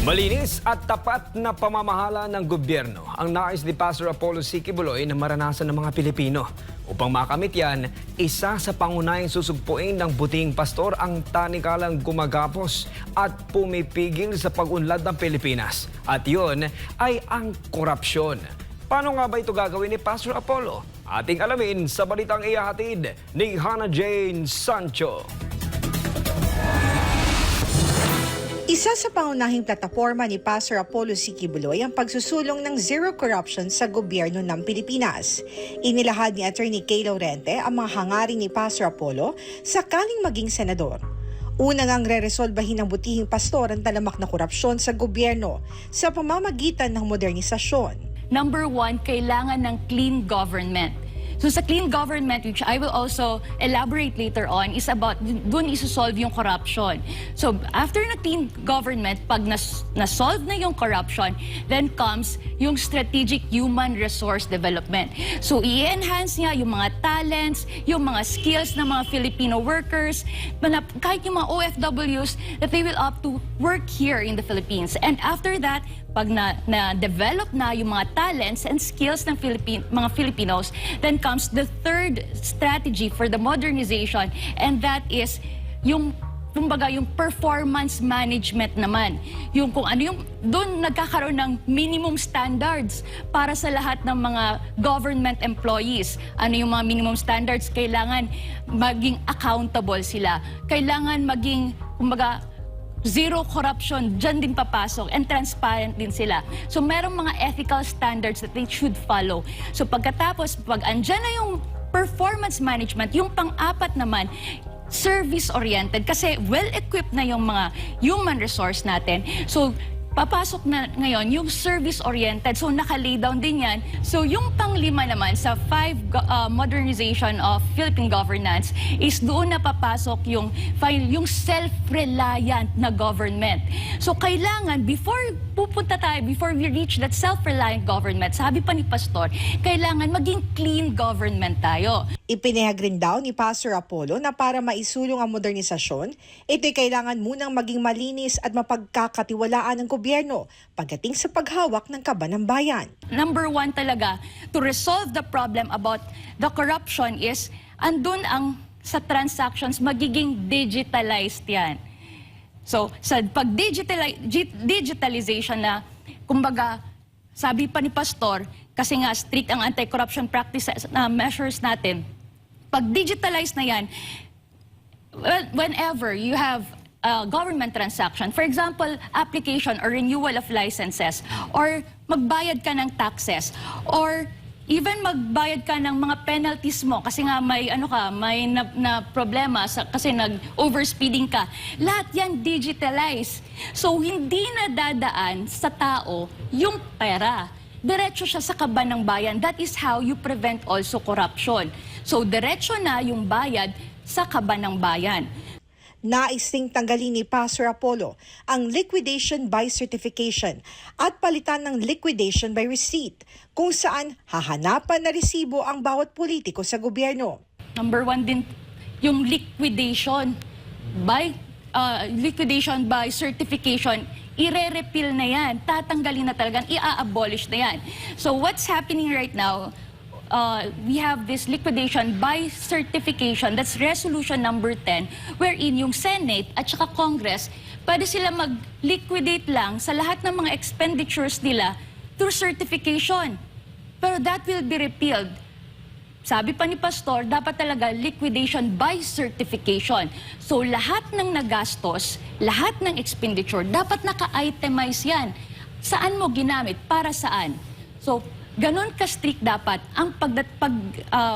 Malinis at tapat na pamamahala ng gobyerno ang nais ni Pastor Apollo C. Quiboloy na maranasan ng mga Pilipino. Upang makamit yan, isa sa pangunahing susugpuin ng buting pastor ang tanikalang gumagapos at pumipigil sa pag-unlad ng Pilipinas. At yun ay ang korupsyon. Paano nga ba ito gagawin ni Pastor Apollo? Ating alamin sa balitang ihahatid ni Hannah Jane Sancho. Isa sa pangunahing plataforma ni Pastor Apollo C. Quiboloy ang pagsusulong ng zero corruption sa gobyerno ng Pilipinas. Inilahad ni Attorney Kay Laurente ang mga hangarin ni Pastor Apollo sakaling maging senador. Una ngang re-resolbahin ng butihing pastor ang talamak na korupsyon sa gobyerno sa pamamagitan ng modernisasyon. Number one, kailangan ng clean government. So sa clean government, which I will also elaborate later on, is about dun isosolve yung corruption. So after na clean government, pag na-solve na yung corruption, then comes yung strategic human resource development. So i-enhance niya yung mga talents, yung mga skills ng mga Filipino workers, kahit yung mga OFWs, that they will opt to work here in the Philippines. And after that, pag na-develop na yung mga talents and skills ng mga Filipinos, then comes the third strategy for the modernization, and that is yung kumbaga yung performance management naman. Yung kung ano yung doon nagkakaroon ng minimum standards para sa lahat ng mga government employees. Ano yung mga minimum standards? Kailangan maging accountable sila. Kailangan maging kumbaga zero corruption, dyan din papasok, and transparent din sila. So merong mga ethical standards that they should follow. So pagkatapos, pag andyan na yung performance management, yung pang-apat naman, service-oriented, kasi well-equipped na yung mga human resource natin. So papasok na ngayon yung service-oriented. So nakalay down din yan. So yung panglima naman sa modernization of Philippine governance is doon na papasok yung self-reliant na government. So kailangan, before we reach that self-reliant government, sabi pa ni Pastor, kailangan maging clean government tayo. Ipinahag rin daw ni Pastor Apollo na para maisulong ang modernisasyon, ito'y kailangan munang maging malinis at mapagkakatiwalaan ng gobyerno pagdating sa paghawak ng kaban ng bayan. Number one talaga, to resolve the problem about the corruption is, andun ang sa transactions, magiging digitalized yan. So, sa pag-digitalization na, kumbaga, sabi pa ni Pastor, kasi nga strict ang anti-corruption practices na measures natin, pag-digitalize na yan, whenever you have government transaction, for example, application or renewal of licenses, or magbayad ka ng taxes, or even magbayad ka ng mga penalties mo kasi nga may na problema kasi nag-overspeeding ka. Lahat yan digitalize. So hindi na dadaan sa tao yung pera. Diretso siya sa kaban ng bayan. That is how you prevent also corruption. So diretso na yung bayad sa kaban ng bayan. Nais ding tanggalin ni Pastor Apollo ang liquidation by certification at palitan ng liquidation by receipt, kung saan hahanapan na resibo ang bawat politiko sa gobyerno. Number one din yung liquidation by certification. Ire-repeal na yan, tatanggalin na talagang, i-abolish na yan. So what's happening right now, we have this liquidation by certification, that's resolution number 10, wherein yung Senate at saka Congress, pwede sila mag-liquidate lang sa lahat ng mga expenditures nila through certification. Pero that will be repealed. Sabi pa ni Pastor, dapat talaga liquidation by certification. So lahat ng nagastos, lahat ng expenditure, dapat naka-itemize yan. Saan mo ginamit? Para saan? So ganon ka-strict dapat ang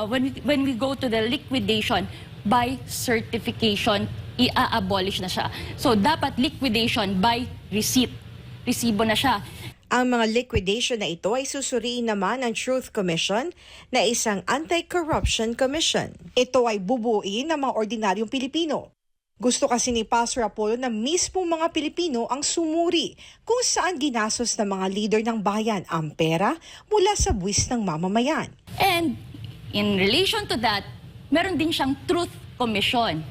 when we go to the liquidation by certification, i-abolish na siya. So dapat liquidation by receipt. Resibo na siya. Ang mga liquidation na ito ay susuriin naman ng Truth Commission na isang anti-corruption commission. Ito ay bubuin ng mga ordinaryong Pilipino. Gusto kasi ni Pastor Apollo na mismo mga Pilipino ang sumuri kung saan ginastos ng mga leader ng bayan ang pera mula sa buwis ng mamamayan. And in relation to that, meron din siyang Truth Commission.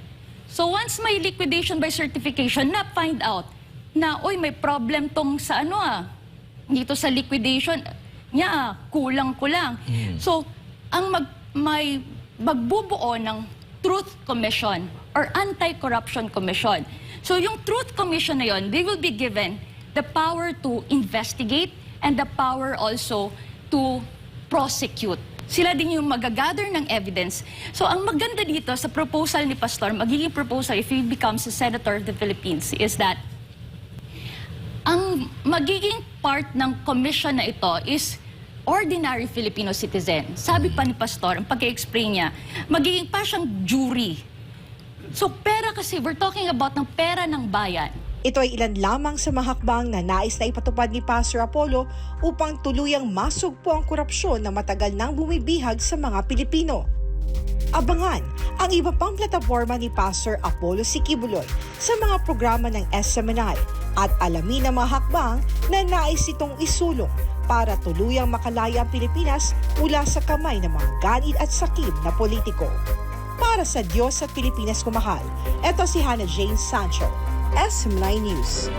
So once may liquidation by certification, na find out na, oy, may problem tong sa dito sa liquidation niya, kulang-kulang. So, ang may magbubuo ng Truth Commission or Anti-Corruption Commission. So, yung Truth Commission na yon, they will be given the power to investigate and the power also to prosecute. Sila din yung magagather ng evidence. So, ang maganda dito sa proposal ni Pastor, magiging proposal if he becomes a Senator of the Philippines, is that ang magiging part ng commission na ito is ordinary Filipino citizen. Sabi pa ni Pastor, ang pag-explain niya, magiging pa siyang jury. So, pera kasi, we're talking about ng pera ng bayan. Ito ay ilan lamang sa mga hakbang na nais na ipatupad ni Pastor Apollo upang tuluyang masugpo ang korupsyon na matagal nang bumibihag sa mga Pilipino. Abangan ang iba pang plataforma ni Pastor Apollo Sikibuloy sa mga programa ng SMNI at alamin ang mga hakbang na nais itong isulong para tuluyang makalaya ang Pilipinas mula sa kamay ng mga ganid at sakib na politiko. Para sa Diyos at Pilipinas kumahal, ito si Hannah Jane Sancho, SMNI News.